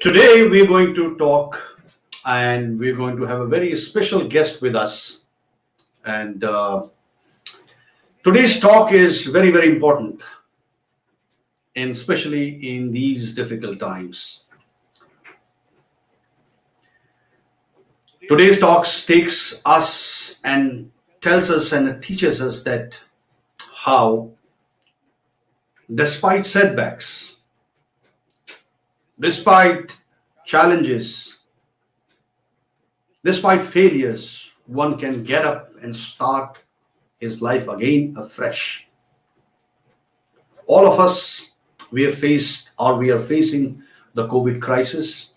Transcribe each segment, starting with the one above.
Today we're going to talk and we're going to have a very special guest with us. And today's talk is very, very important, and especially in these difficult times. Today's talk takes us and tells us and teaches us that how, despite setbacks, despite challenges, despite failures, one can get up and start his life again afresh. All of us, we have faced or we are facing the COVID crisis.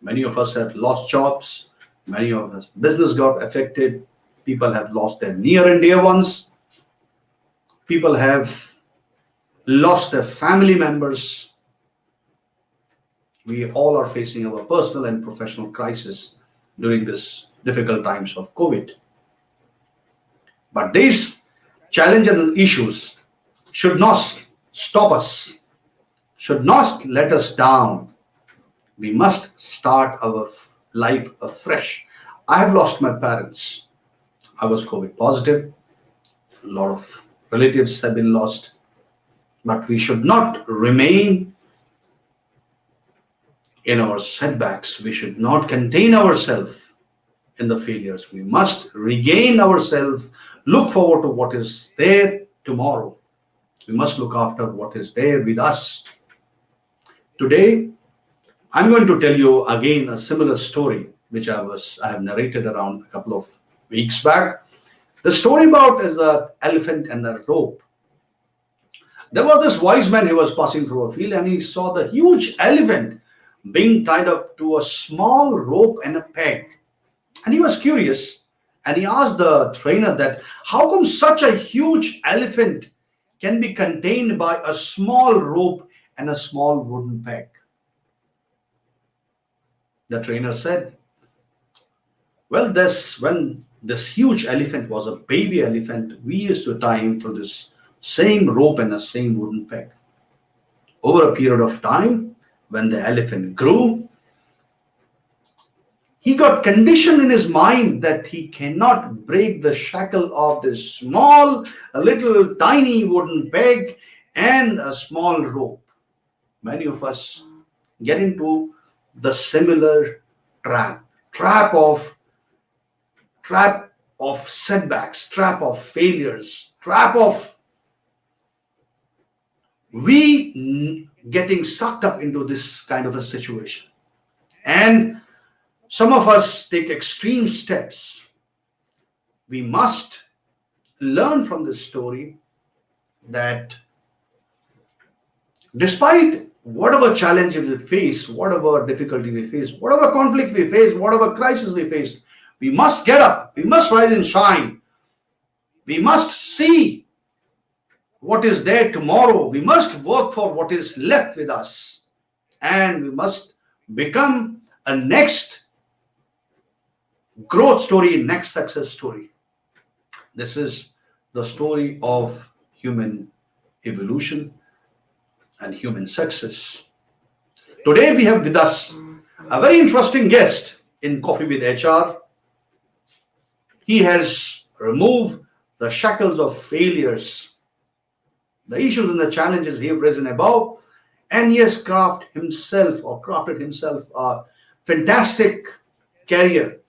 Many of us have lost jobs. Many of us business got affected. People have lost their near and dear ones. People have lost their family members. We all are facing our personal and professional crisis during this difficult times of COVID. But these challenges and issues should not stop us, should not let us down. We must start our life afresh. I have lost my parents. I was COVID positive. A lot of relatives have been lost. But we should not remain in our setbacks. We should not contain ourselves in the failures. We must regain ourselves, look forward to what is there tomorrow. We must look after what is there with us. Today, I'm going to tell you again a similar story which I have narrated around a couple of weeks back. The story about is an elephant and a rope. There was this wise man who was passing through a field and he saw the huge elephant being tied up to a small rope and a peg. And he was curious and he asked the trainer that how come such a huge elephant can be contained by a small rope and a small wooden peg? The trainer said, well, when this huge elephant was a baby elephant, we used to tie him to this same rope and the same wooden peg. Over a period of time, when the elephant grew, he got conditioned in his mind that he cannot break the shackle of this small, a little tiny wooden peg and a small rope. Many of us get into the similar trap of setbacks, trap of failures, trap of we getting sucked up into this kind of a situation. And some of us take extreme steps. We must learn from this story that despite whatever challenges we face, whatever difficulty we face, whatever conflict we face, whatever crisis we face, we must get up, we must rise and shine. We must see what is there tomorrow. We must work for what is left with us. And we must become a next growth story, next success story. This is the story of human evolution and human success. Today we have with us a very interesting guest in Coffee with HR. He has removed the shackles of failures, the issues and the challenges he has risen above, and he has crafted himself a fantastic career.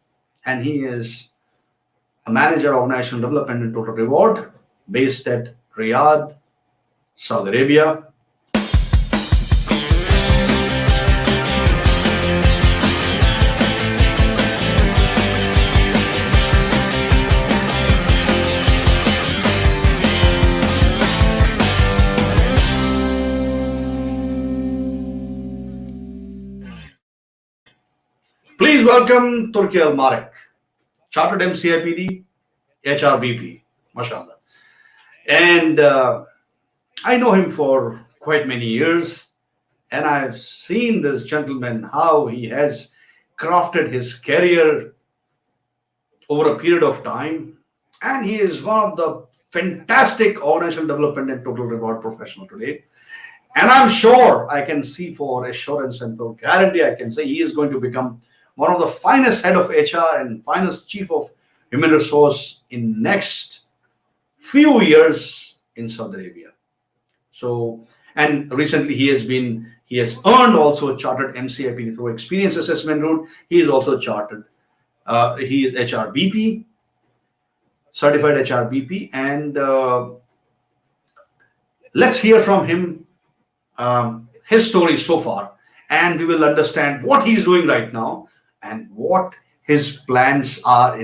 And he is a manager of national development and total reward based at Riyadh, Saudi Arabia. Please welcome Turki Al Maarek, Chartered MCIPD CPHR, mashallah. And I know him for quite many years, and I've seen this gentleman, how he has crafted his career over a period of time. And he is one of the fantastic organizational development and total reward professional today. And I'm sure I can see for assurance and for guarantee, I can say he is going to become one of the finest head of HR and finest chief of human resource in next few years in Saudi Arabia. So, and recently he has earned also chartered MCIPD through experience assessment route. He is also chartered. He is HRBP, certified HRBP, and let's hear from him his story so far, and we will understand what he's doing right now and what his plans are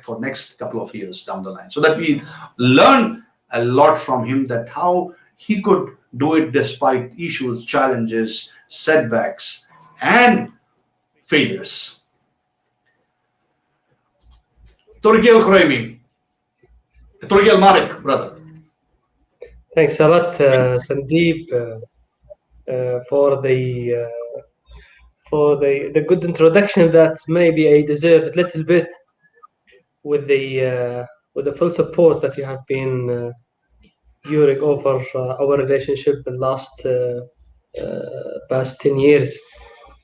for next couple of years down the line, so that we learn a lot from him, that how he could do it despite issues, challenges, setbacks, and failures. Turki Al Turki Al Maarek, brother. Thanks a lot, Sandeep, for the good introduction that maybe I deserve a little bit with the full support that you have been during over our relationship in last past 10 years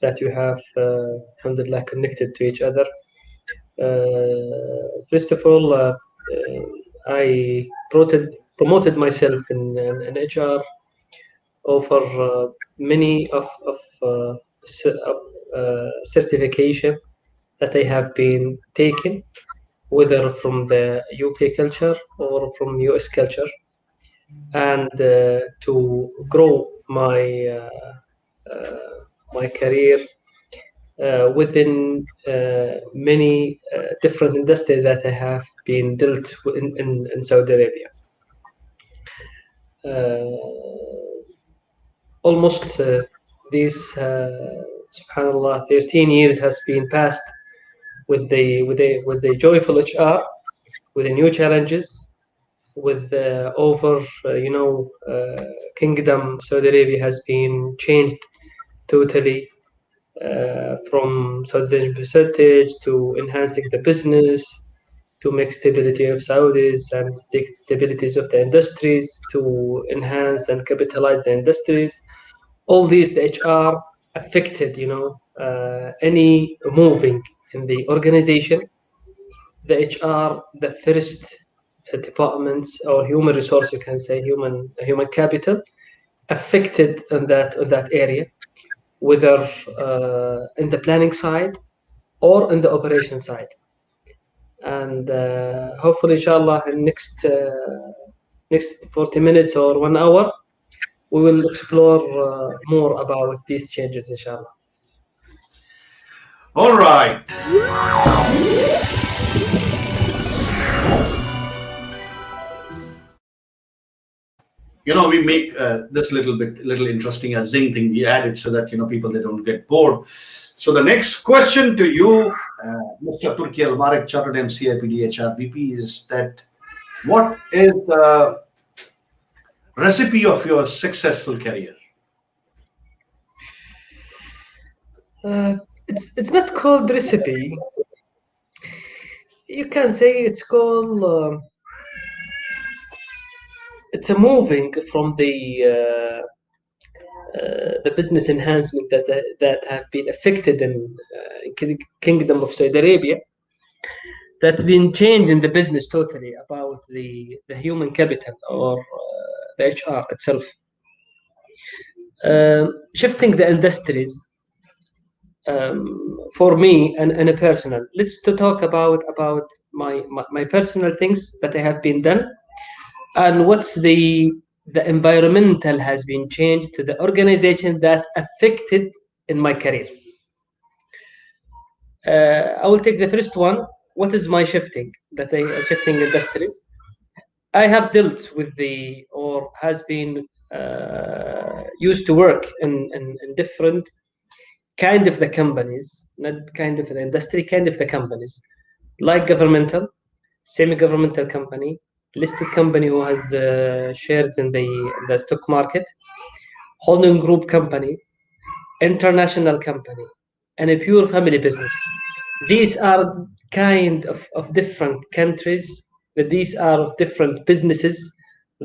that you have alhamdulillah connected to each other. First of all, I promoted myself in HR over many of certification that I have been taken, whether from the UK culture or from US culture, and to grow my my career within many different industries that I have been dealt in Saudi Arabia. Almost these subhanallah 13 years has been passed with the joyful HR, with the new challenges, with over kingdom Saudi Arabia has been changed totally from Saudi percentage to enhancing the business, to make stability of Saudis and stabilities of the industries, to enhance and capitalize the industries. All these, the HR affected, any moving in the organization. The HR, the first departments or human resource, you can say human capital, affected on that area, whether in the planning side or in the operation side. And hopefully, inshallah, in next 40 minutes or 1 hour, we will explore more about these changes, inshallah. All right. We make this little interesting, a zing thing we added so that people, they don't get bored. So the next question to you, Mr. Turki Al Maarek, Chartered MCIPD HRBP, is that what is the recipe of your successful career? It's not called recipe. You can say it's called it's a moving from the business enhancement that have been affected in Kingdom of Saudi Arabia, that's been changed in the business totally about the human capital or the HR itself. Shifting the industries, for me and a personal, let's to talk about my personal things that I have been done, and what's the environmental has been changed to the organization that affected in my career. I will take the first one. What is my shifting industries? I have dealt with or has been used to work in different kind of the companies, not kind of the industry, kind of the companies, like governmental, semi-governmental company, listed company who has shares in the stock market, holding group company, international company, and a pure family business. These are kind of different countries, but these are different businesses,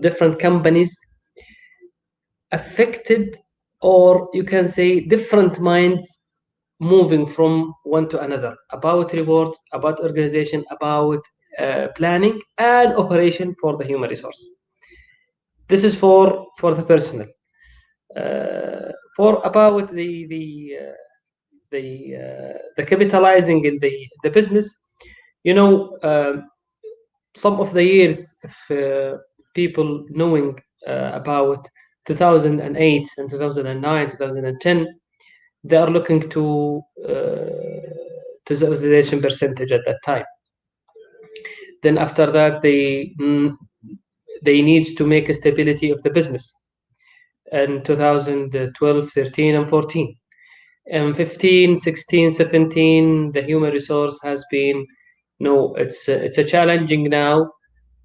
different companies affected, or you can say different minds moving from one to another about reward, about organization, about planning and operation for the human resource. This is for the personal. For about the capitalizing in the business, you know, some of the years, if people knowing about 2008 and 2009, 2010, they are looking to the utilization percentage at that time. Then after that, they need to make a stability of the business. In 2012, 13, and 14. And 15, 16, 17, the human resource has been, no, it's a challenging now,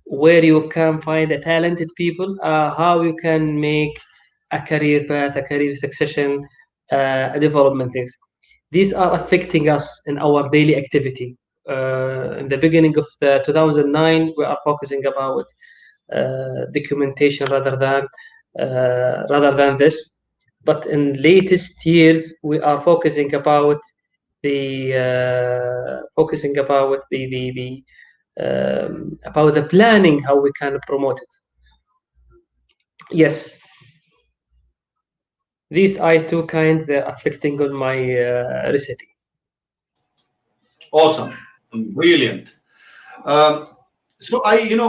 where you can find a talented people, how you can make a career path, a career succession, a development things. These are affecting us in our daily activity. In the beginning of the 2009, we are focusing about documentation rather than this. But in latest years, we are focusing about the about the planning, how we can promote it. Yes, these are two kinds that are affecting on my recipe. Awesome, brilliant. So in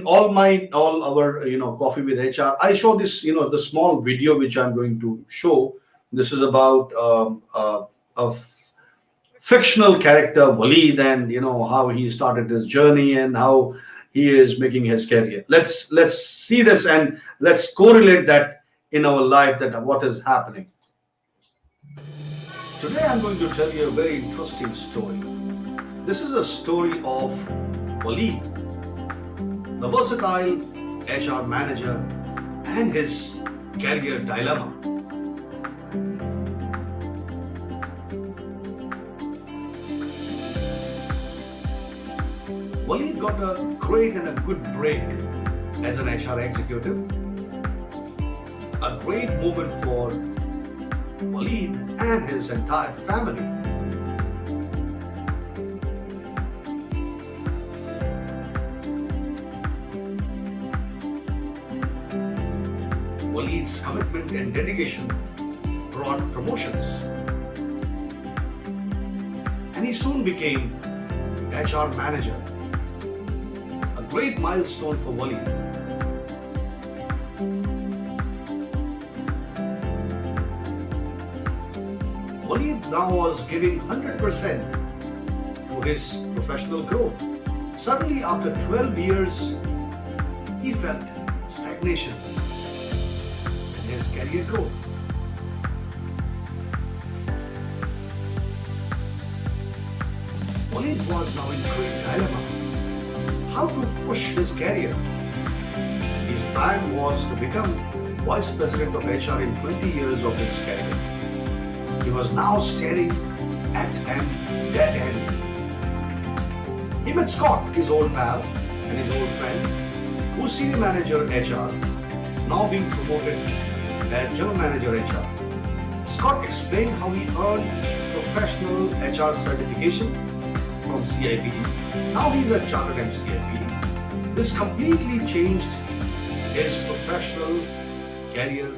all our coffee with HR, I show this the small video which I'm going to show. This is about a fictional character Waleed, and how he started his journey and how he is making his career. Let's see this and let's correlate that in our life, that what is happening. Today I'm going to tell you a very interesting story. This is a story of Waleed, the versatile HR manager, and his career dilemma. Waleed got a great and a good break as an HR executive. A great moment for Waleed and his entire family. Waleed's commitment and dedication brought promotions, and he soon became HR manager. A great milestone for Waleed. Waleed now was giving 100% to his professional growth. Suddenly, after 12 years, he felt stagnation in his career growth. Waleed was now in great dilemma. How to push his career? His plan was to become Vice President of HR in 20 years of his career. He was now staring at an dead end. He met Scott, his old pal and his old friend, who's Senior Manager HR, now being promoted as General Manager HR. Scott explained how he earned professional HR certification from CIPD. Now he's a Chartered MCIPD. This completely changed his professional career.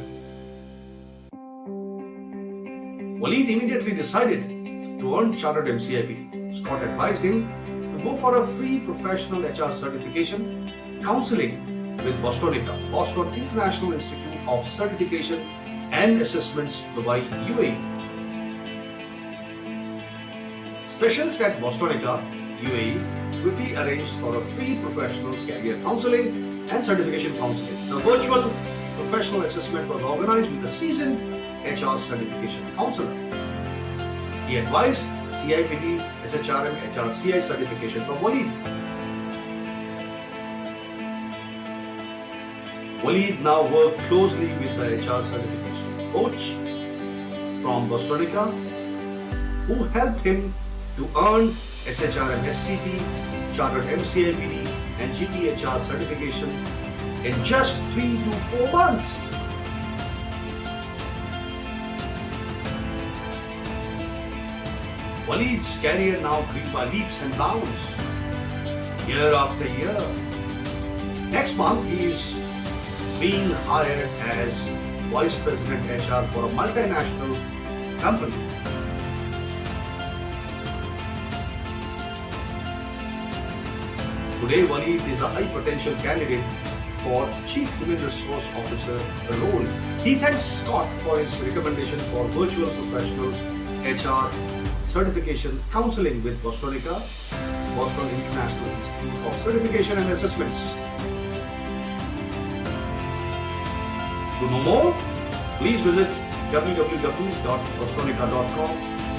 Waleed immediately decided to earn Chartered MCIPD. Scott advised him to go for a free professional HR certification counseling with Bostonica, Boston International Institute of Certification and Assessments, Dubai, UAE. Specialists at Bostonica, UAE, quickly arranged for a free professional career counseling and certification counseling. The virtual professional assessment was organized with a seasoned HR certification counselor. He advised CIPD, SHRM, HRCI certification from Waleed. Waleed now worked closely with the HR certification coach from Bostonica, who helped him to earn SHRM-SCP, Chartered MCIPD, and GPHR certification in just 3 to 4 months. Waleed's career now grew by leaps and bounds, year after year. Next month, he is being hired as Vice President HR for a multinational company. Today, Waleed is a high potential candidate for Chief Human Resource Officer role. He thanks Scott for his recommendation for virtual professionals HR certification counseling with Bostonica, Boston International Institute of Certification and Assessments. To know more, please visit www.bostonica.com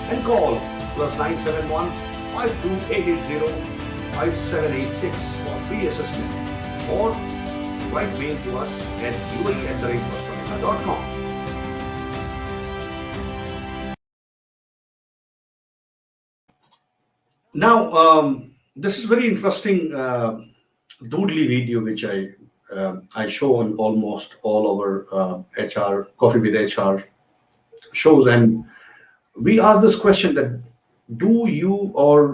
and call +971 52880 5786 for free assessment, or write mail to us at ua@bostonica.com. Now, this is very interesting doodly video which I show on almost all our HR Coffee with HR shows, and we ask this question that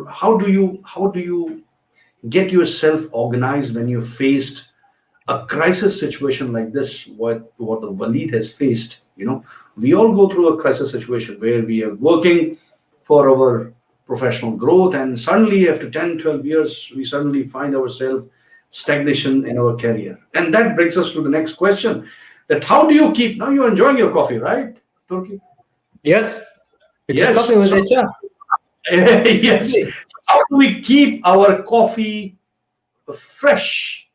how do you get yourself organized when you faced a crisis situation like this, what the Waleed has faced. We all go through a crisis situation where we are working for our professional growth, and suddenly after 10-12 years we suddenly find ourselves stagnation in our career. And that brings us to the next question, that how do you keep, now you're enjoying your coffee, right, Turki? Yes, it's Yes. a coffee with HR. Yes. How do we keep our coffee fresh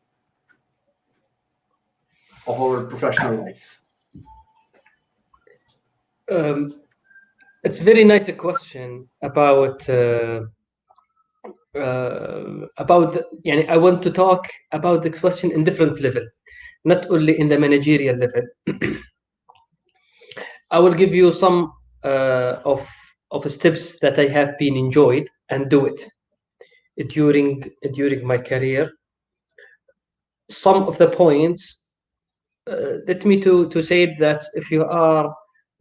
of our professional life? It's a very nice question about I want to talk about the question in different level, not only in the managerial level. I will give you some of steps that I have been enjoyed and do it during my career. Some of the points, let me to say that if you are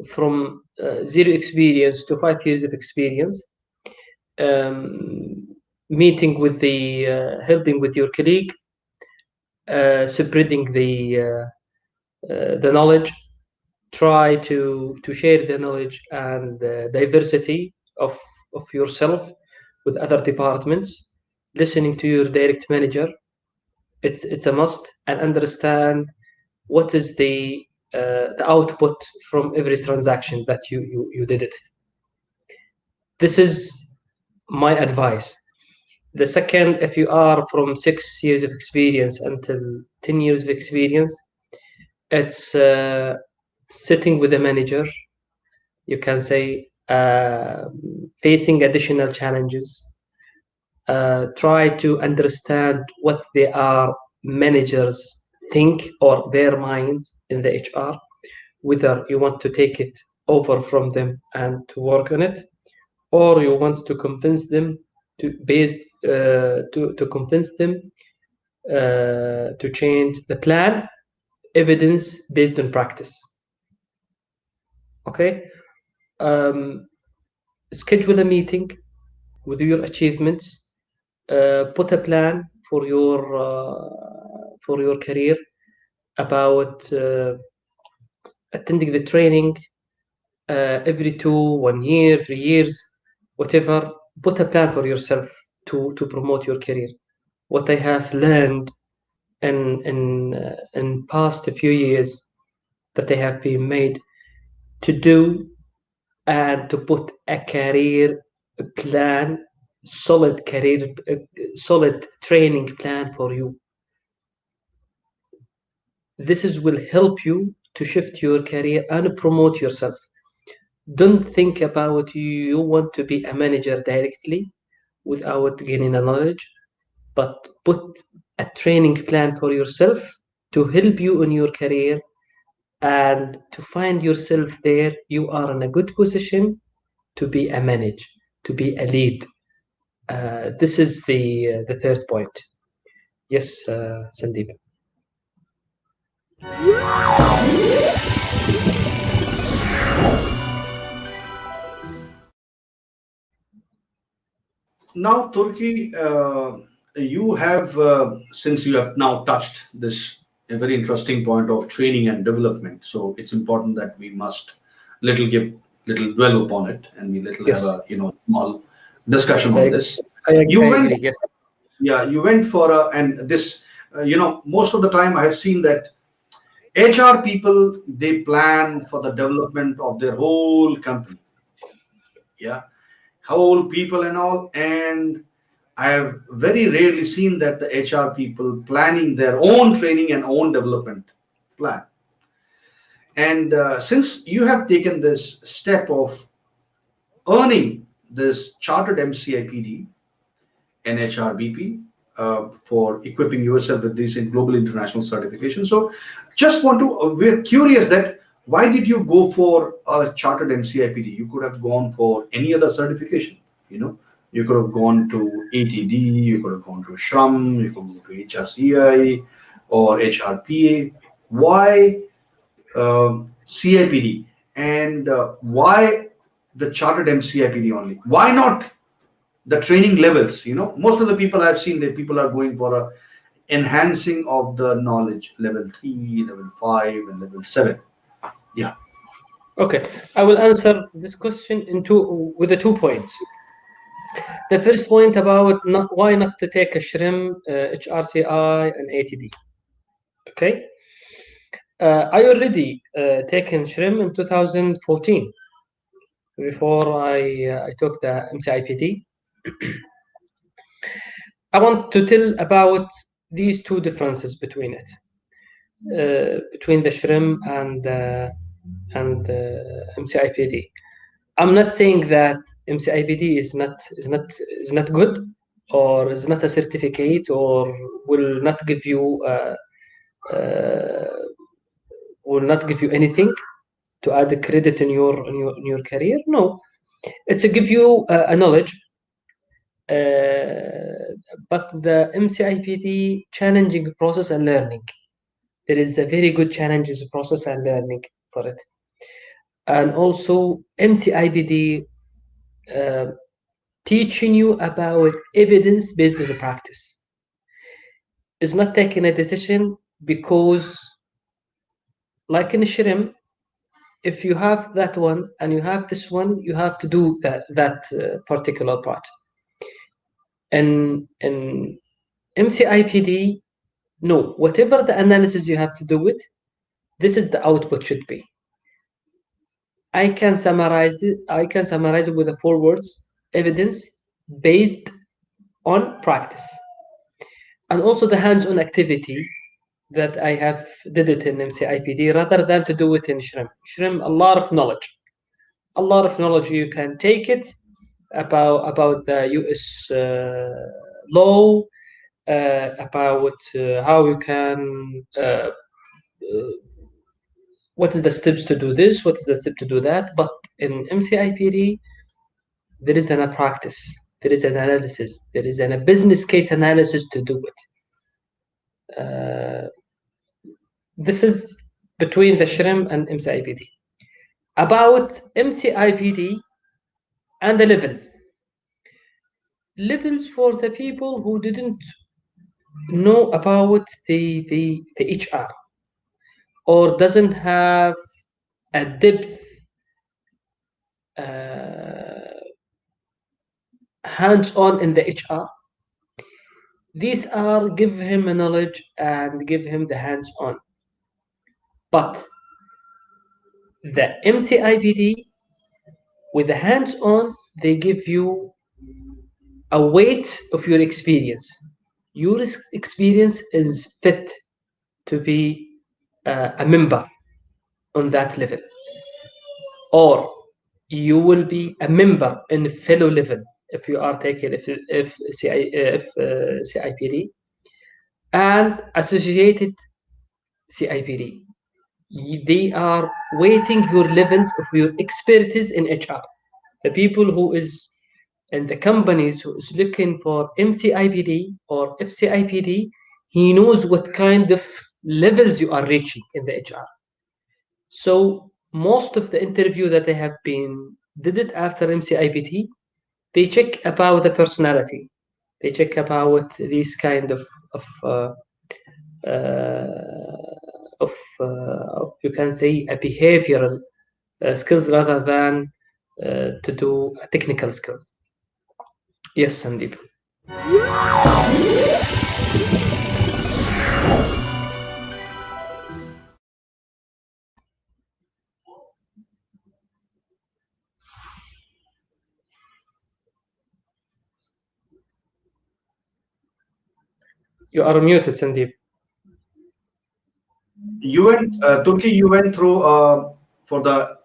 from 0 experience to 5 years of experience, meeting with the helping with your colleague, spreading the knowledge, try to share the knowledge and diversity of yourself with other departments, listening to your direct manager, it's a must, and understand what is the output from every transaction that you did it. This is my advice. The second, if you are from 6 years of experience until 10 years of experience, it's sitting with a manager, you can say, facing additional challenges, try to understand what they are managers think or their minds in the HR, whether you want to take it over from them and to work on it, or you want to convince them to convince them to change the plan, evidence based on practice. Okay, schedule a meeting with your achievements, put a plan for your career about attending the training every 1 year, 3 years, whatever. Put a plan for yourself to promote your career. What I have learned in past few years that I have been made to do, and to put a career plan, solid training plan for you. This will help you to shift your career and promote yourself. Don't think about you want to be a manager directly without gaining a knowledge, but put a training plan for yourself to help you in your career, and to find yourself there you are in a good position to be a manager, to be a lead. This is the third point. Yes, Sandeep. Now, Turkey, you have, since you have now touched this a very interesting point of training and development. So it's important that we must little give little dwell upon it, and we little have Yes, a small discussion yes, on this. I You went, agree. Yes, yeah, you went for a, and this, most of the time I have seen that HR people, they plan for the development of their whole company, yeah, whole people and all, and I have very rarely seen that the HR people planning their own training and own development plan. And since you have taken this step of earning this chartered MCIPD and HRBP for equipping yourself with these in global international certification, so just want to, we're curious that why did you go for a chartered MCIPD? You could have gone for any other certification, you know. You could have gone to ATD, you could have gone to SHRM, you could go to HRCI or HRPA. Why CIPD? And why the chartered MCIPD only? Why not the training levels? Most of the people I've seen, that people are going for a enhancing of the knowledge, level 3, level 5, and level 7. Yeah. okay. I will answer this question with the 2 points. The first point about why not to take a SHRM, HRCI, and ATD. Okay, I already taken SHRM in 2014 before I took the MCIPD. I want to tell about these two differences between it, between the SHRM and MCIPD. I'm not saying that MCIPD is not good, or is not a certificate, or will not give you uh, anything to add a credit in your career. No, it's to give you a knowledge. But the MCIPD challenging process and learning. There is a very good challenges process and learning for it, and also MCIPD uh, teaching you about evidence based on the practice. It's not taking a decision because, like in SHRM, if you have that one and you have this one, you have to do that particular part. And MCIPD, no, whatever the analysis you have to do it, this is the output should be. I can summarize it with the 4 words: evidence based on practice, and also the hands-on activity that I have did it in MCIPD rather than to do it in SHRM. SHRM, a lot of knowledge you can take it about the US law, about how you can what is the steps to do this, what is the step to do that. But in MCIPD, there is a practice, there is an analysis, there is a business case analysis to do it. This is between the SHRM and MCIPD. About MCIPD and the levels for the people who didn't know about the HR, or doesn't have a depth hands-on in the HR. These are give him a knowledge and give him the hands-on. But the MCIPD with the hands-on, they give you a weight of your experience. Your experience is fit to be a member on that level, or you will be a member in fellow level if you are taking if CIPD and associated CIPD. They are weighting your levels of your expertise in HR. The people who is in the companies who is looking for MCIPD or FCIPD, he knows what kind of levels you are reaching in the HR. So most of the interview that I have been did it after MCIPD, they check about the personality. They check about these kind of you can say a behavioral skills rather than to do technical skills. Yes, Sandeep. You are muted, Sandeep. You went, Turki, you went through for the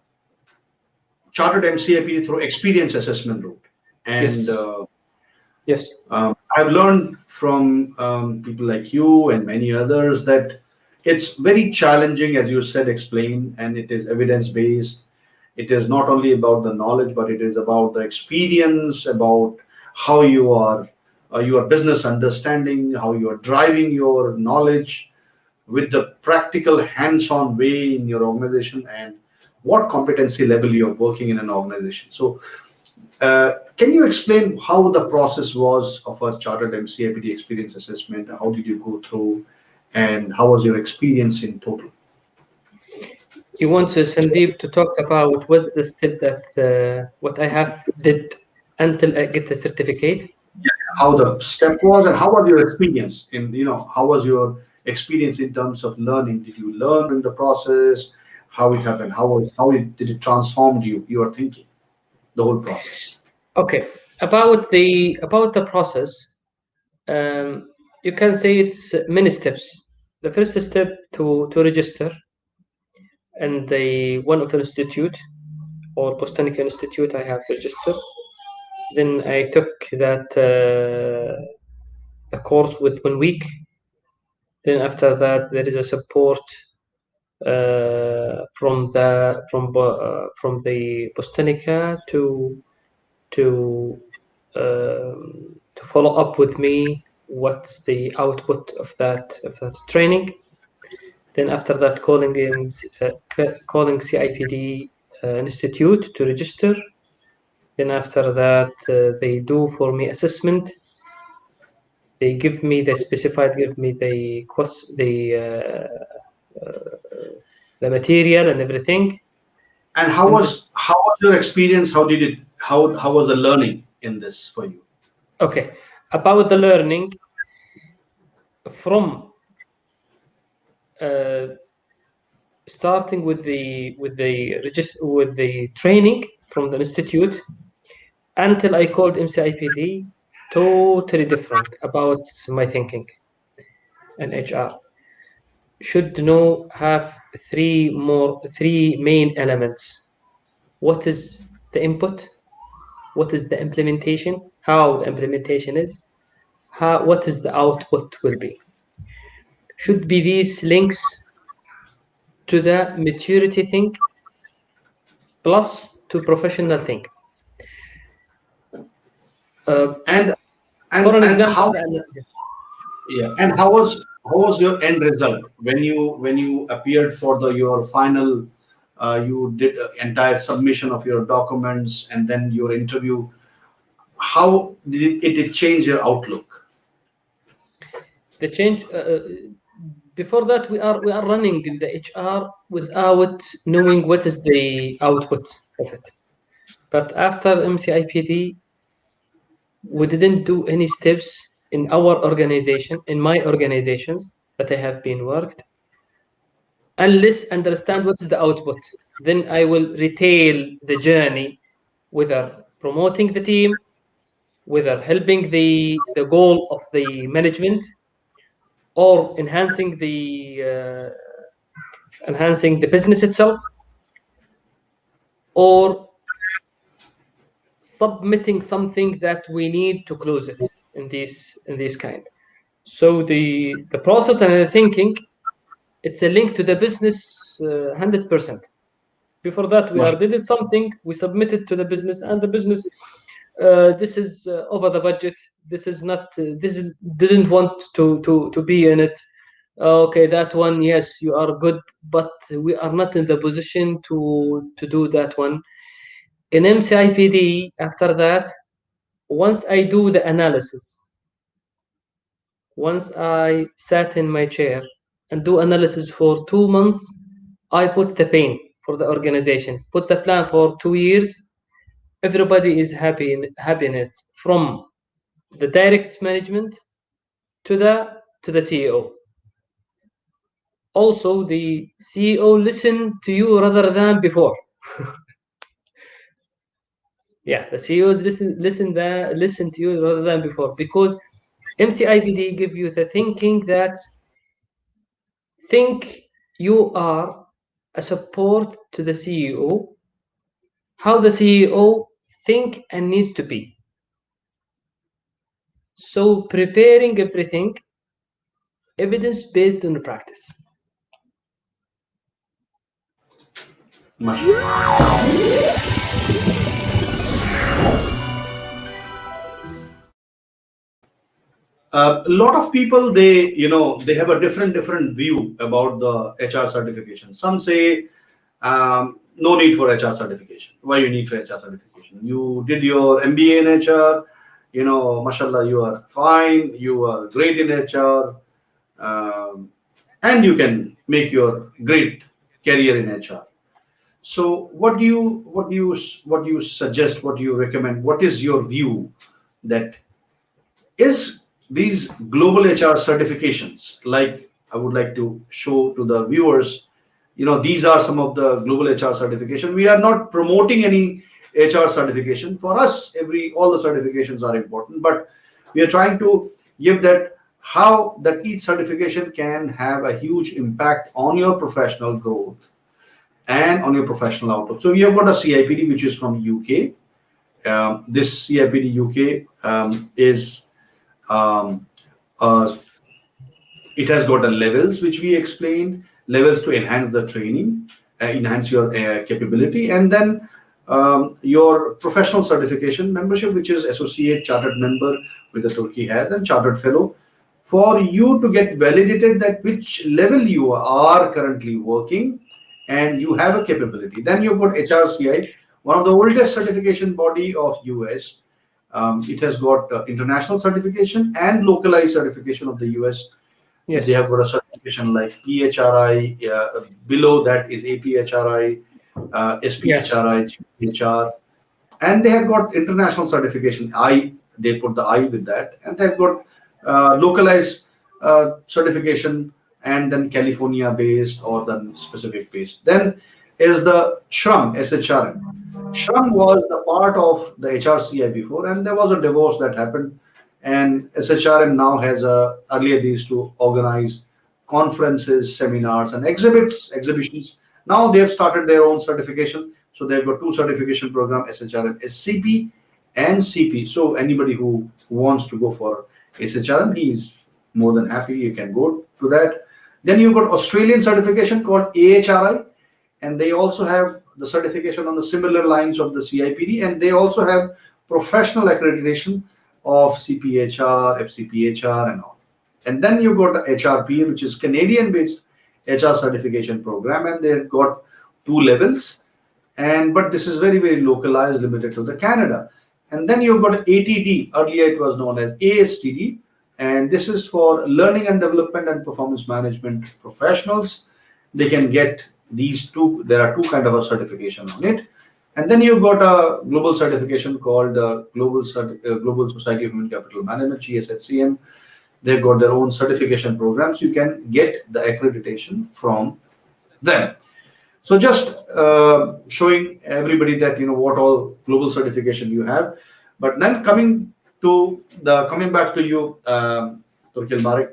Chartered MCIPD through experience assessment route. And Yes. Yes. I've learned from people like you and many others that it's very challenging, as you said, explain, and it is evidence based. It is not only about the knowledge, but it is about the experience, about how you are, your business understanding, how you are driving your knowledge with the practical hands-on way in your organization, and what competency level you're working in an organization. So can you explain how the process was of a Chartered MCIPD experience assessment? How did you go through, and how was your experience in total? You want Sandeep to talk about what's the step that what I have did until I get the certificate? How the step was, and how was your experience in, how was your experience in terms of learning? Did you learn in the process? How it happened? Did it transform you? Your thinking, the whole process. Okay, about the process, you can say it's many steps. The first step to register and the one of the institute or Botanical Institute I have registered. Then I took that the course with 1 week. Then after that there is a support from the Botanica to follow up with me what's the output of that training. Then after that, calling CIPD Institute to register. Then after that, they do for me assessment. They give me the the material and everything. And how was your experience? How was the learning in this for you? Okay, about the learning from starting with the training from the institute until I called MCIPD, totally different about my thinking. And HR should have three main elements. What is the input? What is the implementation? How the implementation is? What is the output will be? Should be these links to the maturity thing plus to professional thing. And for an example, how, yeah, and how was your end result when you appeared for your final, you did entire submission of your documents and then your interview? How did it change your outlook? The change before that we are running in the HR without knowing what is the output of it. But after MCIPD, we didn't do any steps in our organization, in my organizations that I have been worked, unless understand what is the output. Then I will retail the journey, whether promoting the team, whether helping the goal of the management, or enhancing the business itself, or submitting something that we need to close it in this kind. So the process and the thinking, it's a link to the business 100%. Before that, we did something, we submitted to the business, and the business, this is over the budget. This is not. This didn't want to be in it. Okay, that one, yes, you are good, but we are not in the position to do that one. In MCIPD, after that, once I do the analysis, once I sat in my chair and do analysis for 2 months, I put the pain for the organization, put the plan for 2 years. Everybody is happy in it, from the direct management to the CEO. Also, the CEO listen to you rather than before. Yeah, the CEOs listen to you rather than before, because MCIPD give you the thinking that think you are a support to the CEO, how the CEO think and needs to be. So preparing everything evidence based on the practice. A lot of people, they have a different view about the HR certification. Some say no need for HR certification. Why you need for HR certification? You did your MBA in HR, mashallah, you are fine, you are great in HR, and you can make your great career in HR. So what do you suggest? What do you recommend? What is your view that is these global HR certifications? Like, I would like to show to the viewers, these are some of the global HR certification. We are not promoting any HR certification. For us, all the certifications are important, but we are trying to give that how that each certification can have a huge impact on your professional growth and on your professional outlook. So we have got a CIPD which is from UK. This CIPD UK is it has got a levels which we explained, levels to enhance the training, enhance your capability, and then your professional certification membership, which is associate chartered member with the Turkey has, and chartered fellow, for you to get validated that which level you are currently working and you have a capability. Then you've got HRCI, one of the oldest certification body of US. It has got international certification and localized certification of the US. Yes. They have got a certification like PHRI, below that is APHRI, SPHRi, GPHR, and they have got international certification. They put the I with that, and they've got localized certification, and then California based or the specific based. Then is the SHRM. SHRM was the part of the HRCI before, and there was a divorce that happened. And SHRM now has earlier they used to organize conferences, seminars, and exhibitions. Now they have started their own certification. So they've got two certification programs, SHRM-SCP and CP. So anybody who wants to go for SHRM, he is more than happy. You can go to that. Then you've got Australian certification called AHRI, and they also have the certification on the similar lines of the CIPD, and they also have professional accreditation of CPHR, FCPHR, and all. And then you've got the HRP, which is Canadian-based HR certification program, and they've got two levels. But this is very localized, limited to the Canada. And then you've got ATD. Earlier it was known as ASTD, and this is for learning and development and performance management professionals. They can get these two. There are two kind of a certification on it. And then you've got a global certification called Global Society of Human Capital Management, GSHCM. They've got their own certification programs. You can get the accreditation from them. So just showing everybody that what all global certification you have. But then coming back to you, Turki Al Maarek,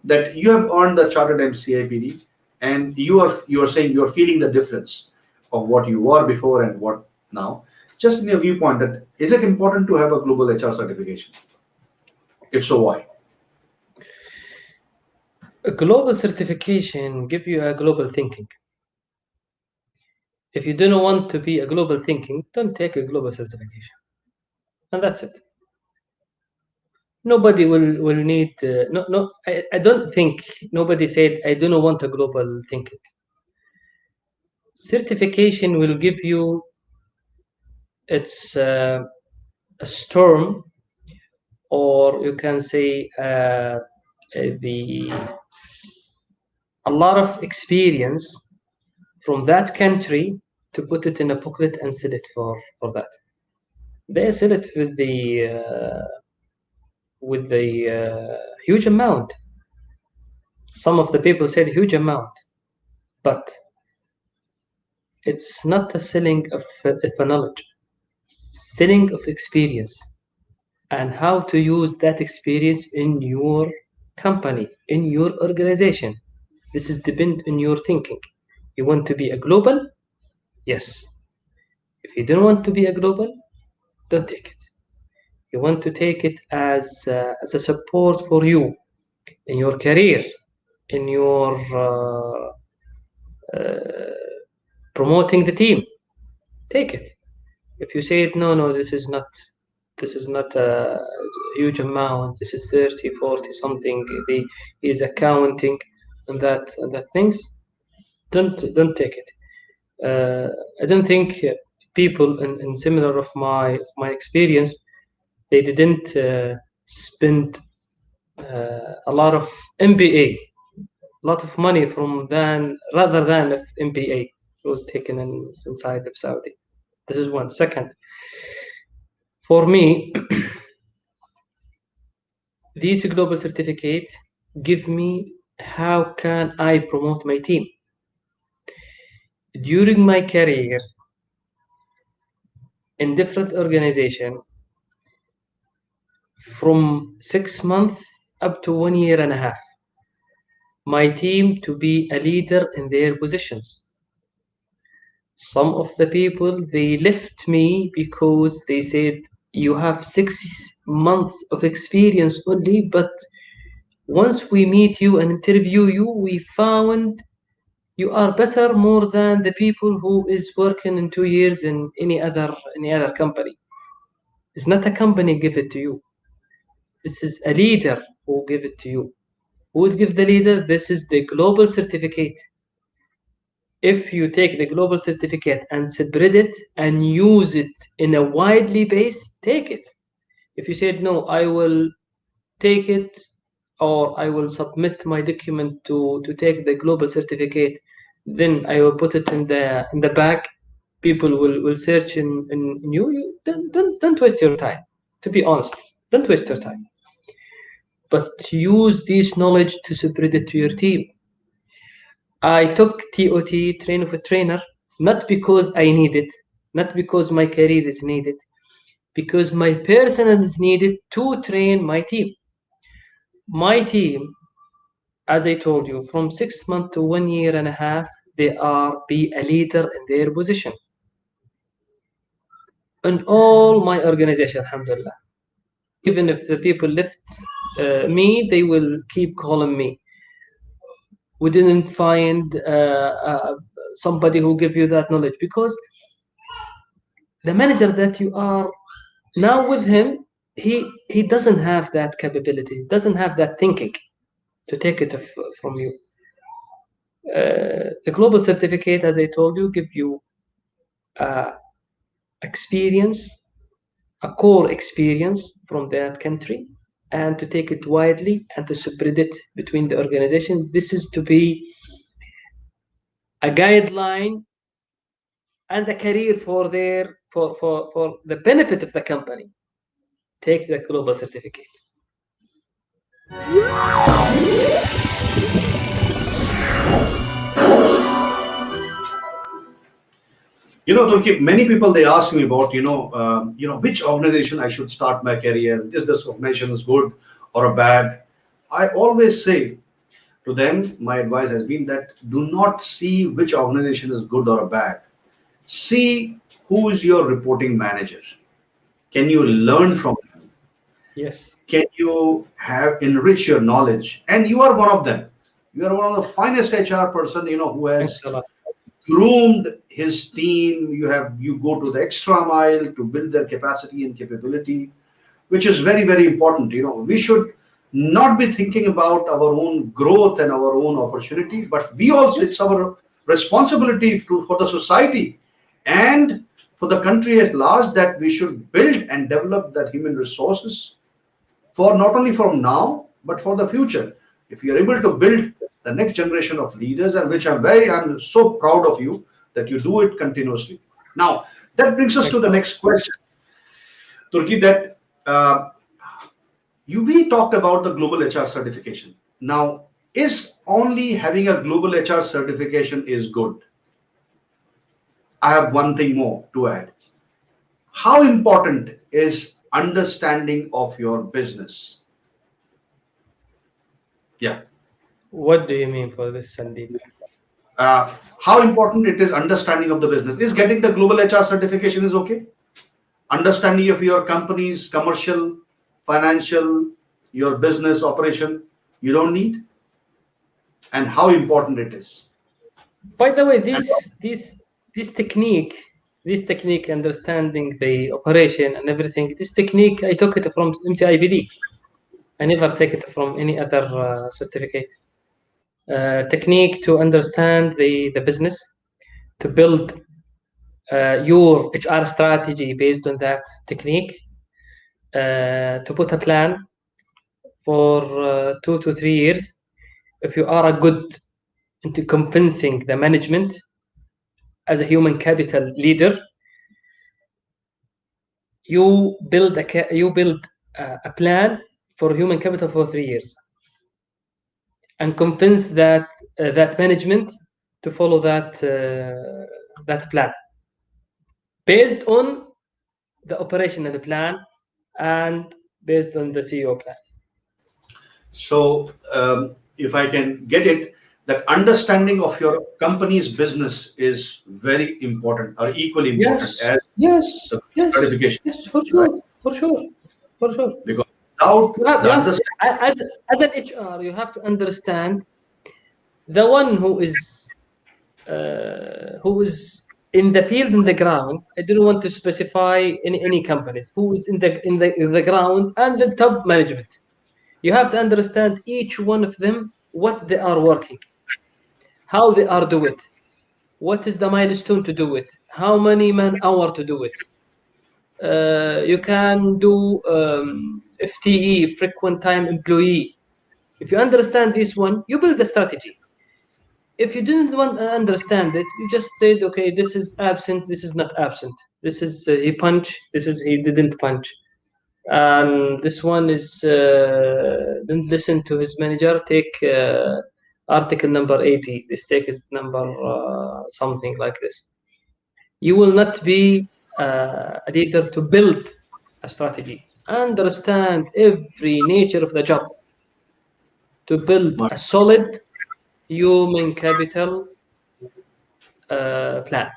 that you have earned the Chartered MCIPD, and you are saying you are feeling the difference of what you were before and what now. Just in your viewpoint, that is it important to have a global HR certification? If so, why? A global certification give you a global thinking. If you do not want to be a global thinking, don't take a global certification, and that's it. Nobody will need. I don't think nobody said I do not want a global thinking. Certification will give you a storm or you can say a lot of experience from that country to put it in a booklet and sell it for that. They sell it with the huge amount. Some of the people said huge amount, but it's not a selling of a knowledge, selling of experience and how to use that experience in your company, in your organization. This is depend on your thinking. You want to be a global? Yes. If you don't want to be a global, don't take it. You want to take it as a support for you in your career, in your promoting the team. Take it. If you say it, no, this is not a huge amount. This is 30, 40 something. He is accounting and that things. Don't take it. I don't think people in similar of my experience, they didn't spend a lot of MBA, a lot of money rather than if MBA was taken inside of Saudi. This is one. Second, for me, these global certificates give me how can I promote my team. During my career in different organizations, from 6 months up to 1 year and a half, my team to be a leader in their positions. Some of the people, they left me because they said, you have 6 months of experience only, but once we meet you and interview you, we found you are better more than the people who is working in 2 years in any other company. It's not a company give it to you. This is a leader who give it to you. Who's give the leader? This is the global certificate. If you take the global certificate and spread it and use it in a widely base, take it. If you said, no, I will take it or I will submit my document to take the global certificate, then I will put it in the bag. People will search in you. Don't waste your time. To be honest, don't waste your time. But use this knowledge to spread it to your team. I took TOT, train of a trainer, not because I need it, not because my career is needed, because my personal is needed to train my team. My team, as I told you, from 6 months to 1 year and a half, they are be a leader in their position. In all my organization, alhamdulillah. Even if the people left me, they will keep calling me. We didn't find somebody who give you that knowledge, because the manager that you are now with him, he doesn't have that capability, doesn't have that thinking to take it from you. The global certificate, as I told you, give you experience, a core experience from that country, and to take it widely and to spread it between the organization. This is to be a guideline and a career for the benefit of the company. Take the global certificate. Turki, many people, they ask me about, which organization I should start my career. Is this organization is good or a bad? I always say to them, my advice has been that do not see which organization is good or bad. See who is your reporting manager. Can you learn from them? Yes. Can you enrich your knowledge? And you are one of them. You are one of the finest HR person, who has groomed his team. You go to the extra mile to build their capacity and capability, which is very, very important. We should not be thinking about our own growth and our own opportunity, but we also, it's our responsibility for the society and for the country at large that we should build and develop that human resources for not only from now, but for the future. If you're able to build the next generation of leaders, and which I'm so proud of you that you do it continuously. Now, that brings us to the next question, Turki, that we talked about the global HR certification. Now, is only having a global HR certification is good? I have one thing more to add. How important is understanding of your business? Yeah. What do you mean for this, Sandeep? How important it is understanding of the business? Is getting the global HR certification is okay? Understanding of your company's commercial, financial, your business operation, you don't need? And how important it is? By the way, this technique, understanding the operation and everything, this technique, I took it from MCIPD. I never take it from any other certificate. Technique to understand the business, to build your HR strategy based on that technique, to put a plan for 2 to 3 years. If you are a good into convincing the management as a human capital leader, you build a plan for human capital for 3 years and convince that management to follow that plan based on the operational plan and based on the CEO plan. So, if I can get it, that understanding of your company's business is very important, or equally important as the certification. Yes, for sure, right? for sure. Because without as an HR, you have to understand the one who is in the field, in the ground. I don't want to specify any companies who is in the ground and the top management. You have to understand each one of them, what they are working, how they are do it, what is the milestone to do it, how many man hour to do it. You can do FTE, frequent time employee. If you understand this one, you build a strategy. If you didn't want to understand it, you just said, okay, this is absent, this is not absent. This is he punched, this is he didn't punch. And this one is didn't listen to his manager, take article number 80, this take it number something like this. You will not be a leader to build a strategy. Understand every nature of the job to build a solid human capital plan.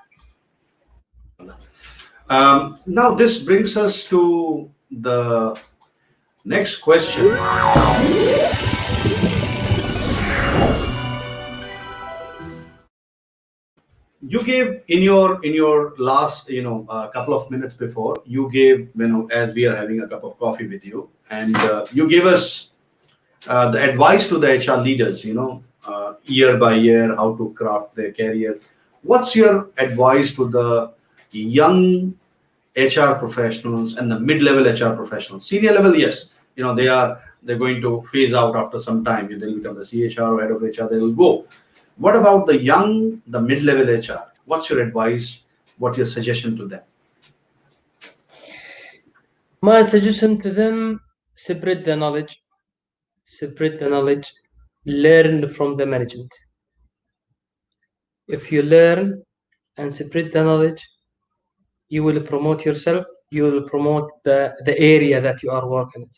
Now, this brings us to the next question. You gave in your last couple of minutes before, you gave, as we are having a cup of coffee with you, and you gave us the advice to the HR leaders, year by year, how to craft their career. What's your advice to the young HR professionals and the mid-level HR professionals? Senior level, yes, they're going to phase out after some time. They'll become the CHR or head of HR. They will go. What about the young, the mid-level HR? What's your advice? What's your suggestion to them? My suggestion to them: separate the knowledge, learn from the management. If you learn and separate the knowledge, you will promote yourself, you will promote the area that you are working in,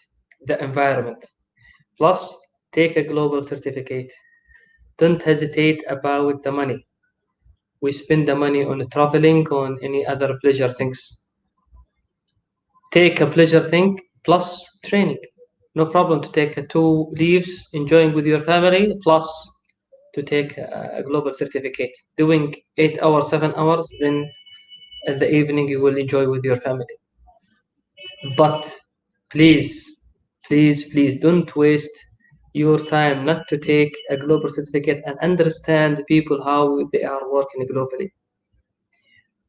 the environment. Plus, take a global certificate. Don't hesitate about the money. We spend the money on traveling, on any other pleasure things. Take a pleasure thing plus training. No problem to take 2 leaves, enjoying with your family, plus to take a global certificate. Doing 8 hours, 7 hours, then at the evening you will enjoy with your family. But please don't waste your time not to take a global certificate and understand people how they are working globally.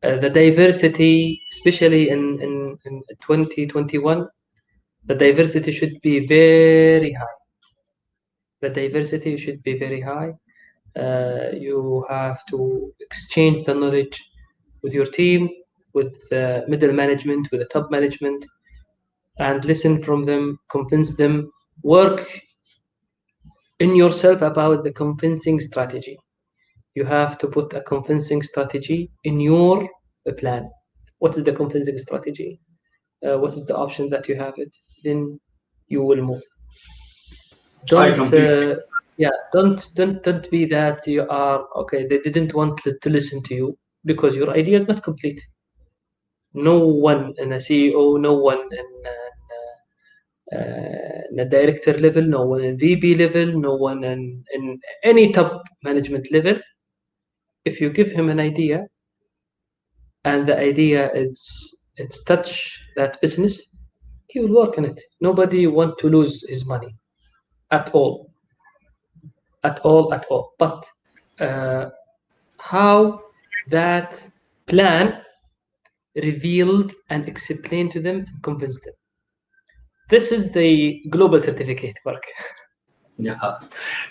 The diversity, especially in 2021, The diversity should be very high. The diversity should be very high. You have to exchange the knowledge with your team, with middle management, with the top management, and listen from them, convince them, work in yourself about the convincing strategy. You have to put a convincing strategy in your plan. What is the convincing strategy? What is the option that you have it? Then you will move. I Don't completely. don't be that you are okay. They didn't want to listen to you because your idea is not complete. No one in a CEO, no one in a director level, no one in VP level, no one in any top management level. If you give him an idea and the idea is it's touch that business, he will work on it. Nobody want to lose his money at all, at all, at all. But how that plan revealed and explained to them and convinced them. This is the global certificate work. Yeah.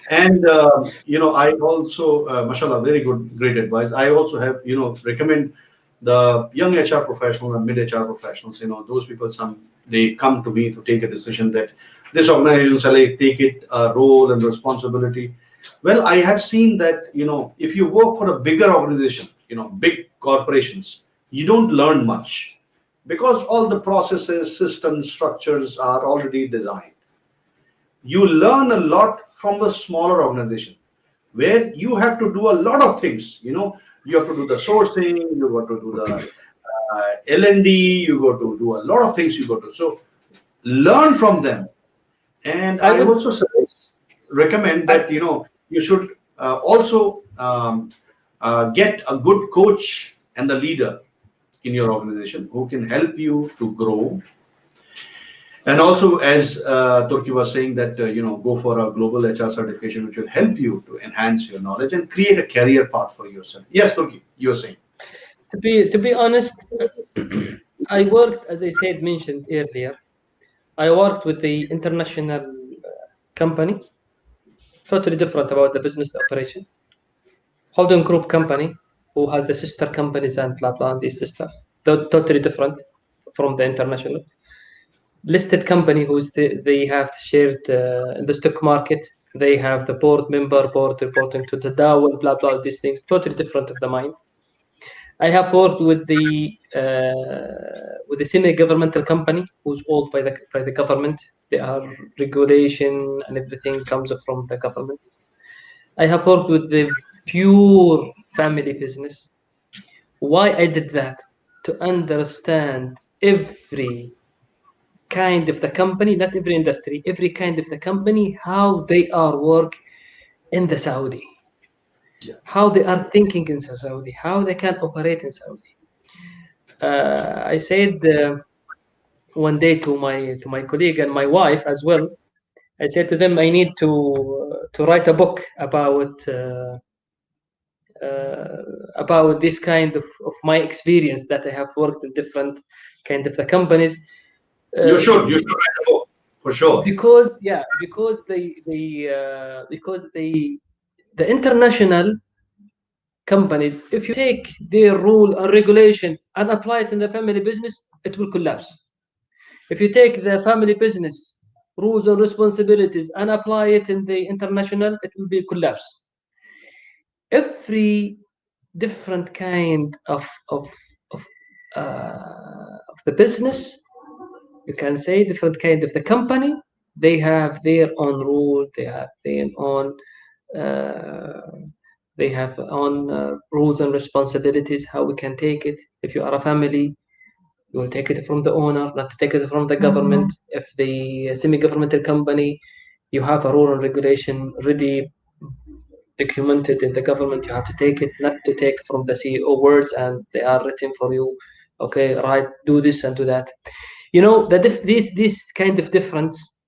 And, I also, mashallah, very good, great advice. I also have, recommend the young HR professionals and mid HR professionals, those people, they come to me to take a decision that this organization shall I take it a role and responsibility. Well, I have seen that, if you work for a bigger organization, big corporations, you don't learn much because all the processes, systems, structures are already designed. You learn a lot from the smaller organization where you have to do a lot of things. You have to do the sourcing, you got to do the L&D, you got to do a lot of things. You got to so learn from them. And I I would also recommend I, that you should also get a good coach and the leader in your organization who can help you to grow. And also, as Turki was saying, that go for a global HR certification, which will help you to enhance your knowledge and create a career path for yourself. Yes, Turki, you were saying. to be honest, I worked, as I said, mentioned earlier. I worked with the international company, totally different about the business operation. Holding group company who has the sister companies and blah blah and this stuff. Totally different from the international listed company they have shared in the stock market. They have the board member, board reporting to the Dow and blah blah these things. Totally different of the mind. I have worked with the semi-governmental company who's owned by the government. They are regulation and everything comes from the government. I have worked with the pure family business. Why I did that? To understand every kind of the company, not every industry, every kind of the company, how they are work in the Saudi, Yeah. how they are thinking in Saudi, how they can operate in Saudi. I said one day to my colleague and my wife as well. I said to them, I need to write a book about this kind of my experience that I have worked in different kind of the companies. You should write a book for sure. Because the international companies, if you take their rule and regulation and apply it in the family business, it will collapse. If you take the family business rules and responsibilities and apply it in the international, it will be collapse. Every different kind of the business, you can say different kind of the company, they have their own rule, they have their own rules and responsibilities, how we can take it. If you are a family, you will take it from the owner, not to take it from the government. If the semi-governmental company, you have a rule and regulation already documented in the government, you have to take it, not to take from the CEO words and they are written for you. Okay, right, do this and do that. This kind of difference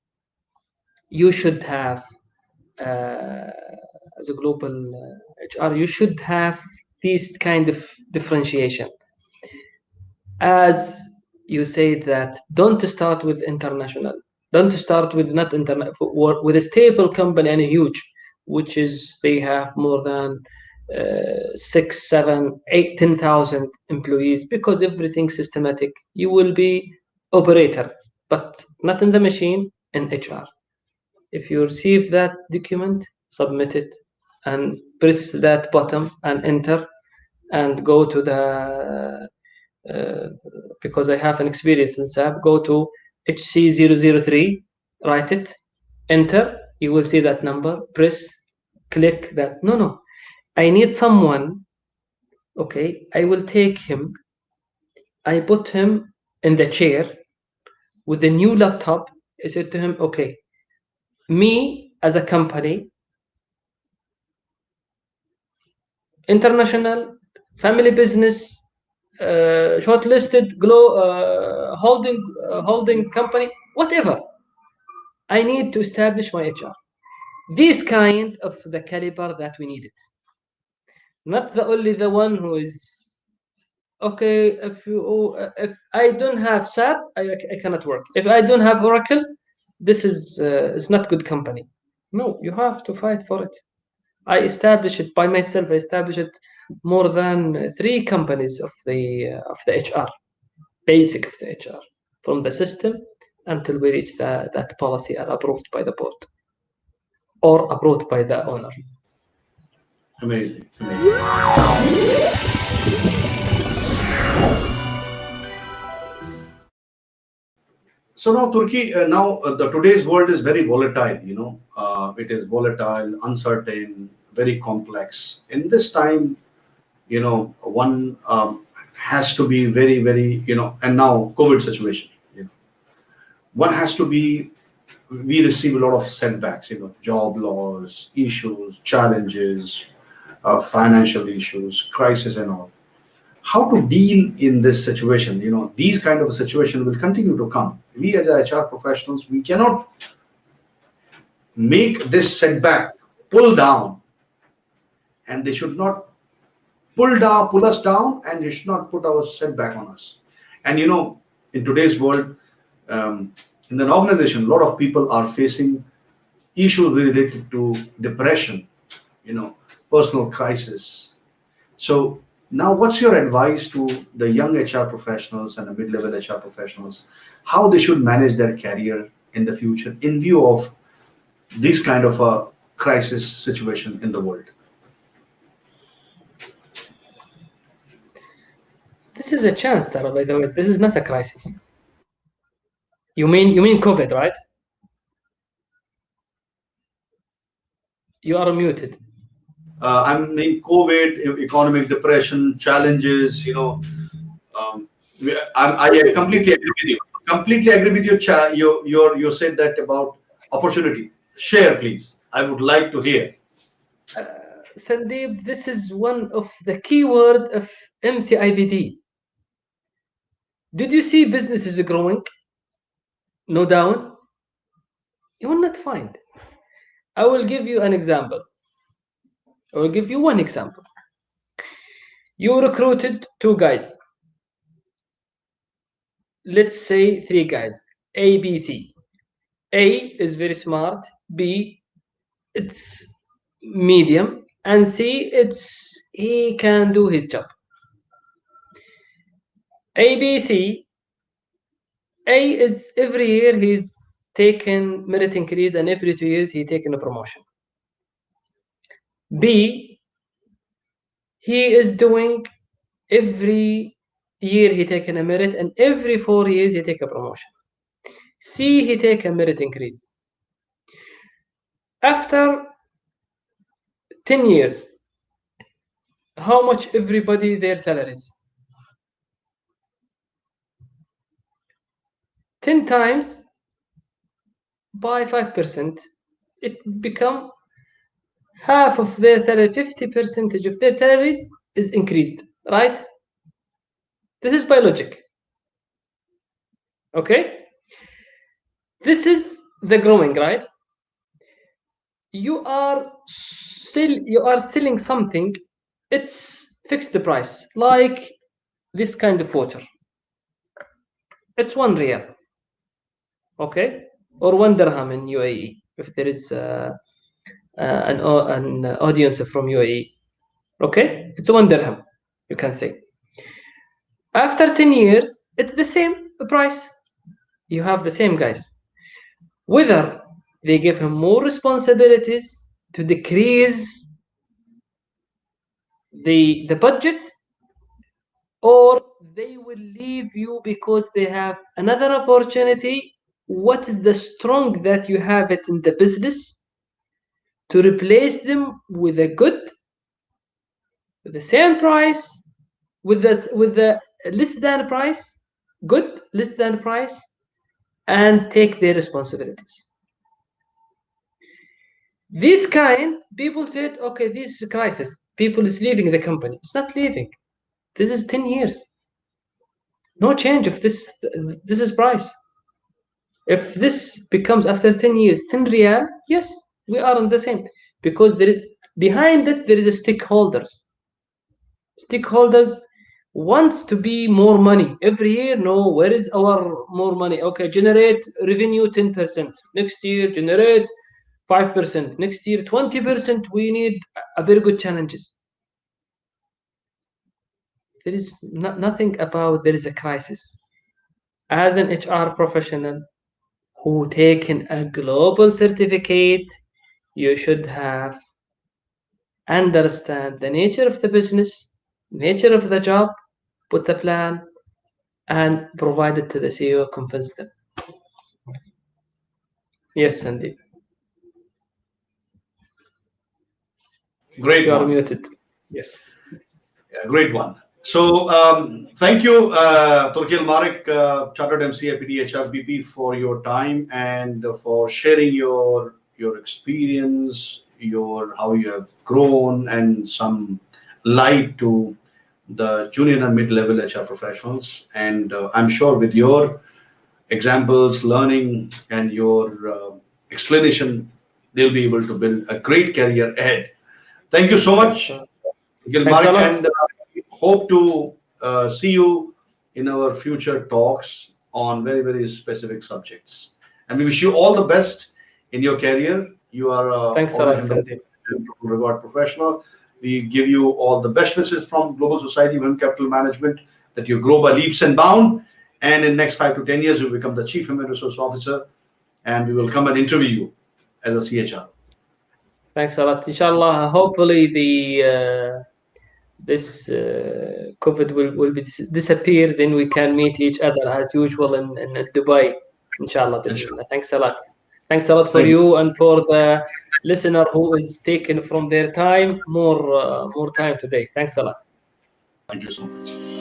you should have as a global HR. You should have this kind of differentiation. As you say that don't start with international. Don't start with not internet with a stable company and a huge, which is they have more than 6, 7, 8, 10,000 employees, because everything systematic. You will be operator, but not in the machine, in HR. If you receive that document, submit it and press that button and enter and go to the because I have an experience in SAP, go to HC003, write it, enter, you will see that number, press, click that. No, I need someone, okay, I will take him, I put him in the chair with a new laptop. I said to him, okay, me as a company, international, family business, shortlisted, holding company, whatever. I need to establish my HR. This kind of the caliber that we needed. Not only the one who is okay. If I don't have SAP, I cannot work. If I don't have Oracle, this is not good company. No, you have to fight for it. I established it by myself. I established it more than 3 companies of the HR, basic of the HR, from the system until we reach that policy are approved by the board or approved by the owner. Amazing. So now, Turkey, the today's world is very volatile. It is volatile, uncertain, very complex. In this time, one has to be very, very, and now COVID situation. One has to be. We receive a lot of setbacks. Job loss, issues, challenges, financial issues, crisis, and all. How to deal in this situation? These kind of situation will continue to come. We as HR professionals, we cannot make this setback pull down, and they should not pull us down, and they should not put our setback on us. And in today's world, in an organization, a lot of people are facing issues related to depression, personal crisis. So now, what's your advice to the young HR professionals and the mid-level HR professionals, how they should manage their career in the future in view of this kind of a crisis situation in the world? This is a chance, Tara, by the way. This is not a crisis. You mean COVID, right? You are muted. I mean, COVID, economic depression, challenges. I completely agree with you. Completely agree with you. You said that about opportunity. Share, please. I would like to hear. Sandeep, this is one of the keyword of MCIPD. Did you see businesses growing? No down? You will not find. I will give you an example. I will give you one example. You recruited 2 guys. Let's say 3 guys. A, B, C. A is very smart. B, it's medium. And C, he can do his job. A, B, C. A is every year he's taken merit increase, and every 2 years he taken a promotion. B, he is doing every year he taken a merit, and every 4 years he take a promotion. C, he take a merit increase. After 10 years, how much everybody their salaries? 10 times by 5%, it become half of their salary, 50% of their salaries is increased, right? This is by logic. Okay? This is the growing, right? You are selling something, it's fixed the price, like this kind of water. it's 1 riyal, okay, or 1 dirham in UAE if there is an audience from UAE. Okay, it's 1 dirham, you can say. After 10 years, it's the same price. You have the same guys. Whether they give him more responsibilities to decrease the budget, or they will leave you because they have another opportunity. What is the strong that you have it in the business to replace them with a good, with the same price, with the less than price, good less than price, and take their responsibilities. This kind, people said, okay, this is a crisis. People is leaving the company. It's not leaving. This is 10 years. No change of this is price. If this becomes after 10 years 10 riyal, yes, we are on the same, because there is behind it there is a stakeholders. Stakeholders wants to be more money every year. No, where is our more money? Okay, generate revenue 10%. Next year generate 5%. Next year 20%. We need a very good challenges. There is nothing about there is a crisis. As an HR professional who taken a global certificate, you should have understand the nature of the business, nature of the job, put the plan, and provide it to the CEO, convince them. Yes, Sandeep. Great You are one. muted. Yes. Yeah, great one. So thank you, Turki Al Maarek, Chartered MCIPD HRBP, for your time and for sharing your experience, how you have grown, and some light to the junior and mid-level HR professionals. And I'm sure with your examples, learning, and your explanation, they'll be able to build a great career ahead. Thank you so much, Thanks a lot. and hope to see you in our future talks on very, very specific subjects. And we wish you all the best in your career. You are Thanks a lot, Sandeep. regard professional. We give you all the best wishes from Global Society Human Capital Management, that you grow by leaps and bounds. And in the next 5 to 10 years, you become the Chief Human Resource Officer, and we will come and interview you as a CHR. Thanks a lot. Inshallah, hopefully this COVID will be disappear. Then we can meet each other as usual in Dubai. Inshallah. Thanks a lot. Thanks a lot for you and for the listener who is taking from their time more time today. Thanks a lot. Thank you so much.